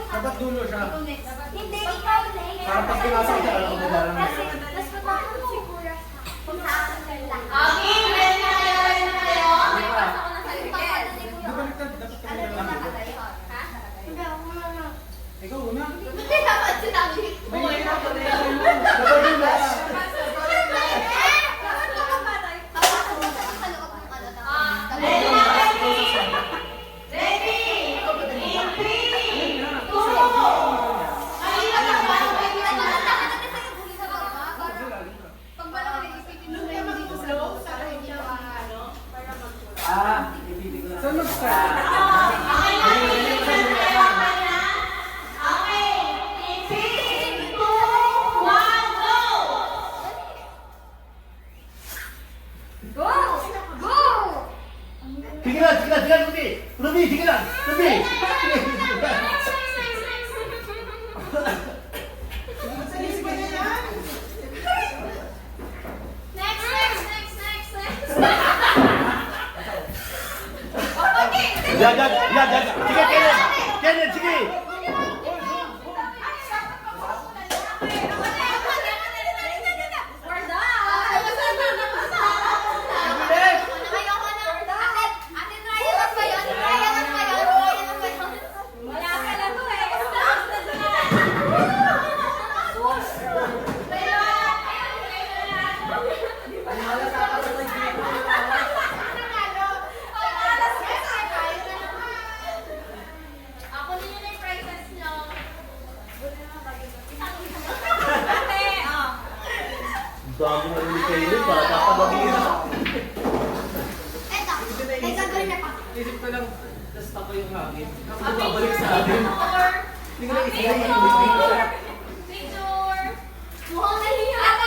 Dapat dulo siya. Hindi, ikaw na. Para pag pinasok siya, alam mo ba? Kasi, mas matapos siguro kung saan ka lang. Okay, ready na kayo, ready na kayo. Di baliktad, dapat kami na lang. Ikaw una. Dapat sinabi. Dapat dulo ka. Ready na, ready. Ready. In 3, 2. Saan mag-start? Okay. In 3, 2, 1, go. Go! Go! Tigilan, Ruby! Ruby, tigilan! Ruby! Yan. Sige, Kenneth, sige! Dami na rin kayo, para kapag-agin na. Isip ko lang, tapos tako yung hangin. Ako babalik sa atin. Hindi ko na isip. Picture. Mukhang nahiya.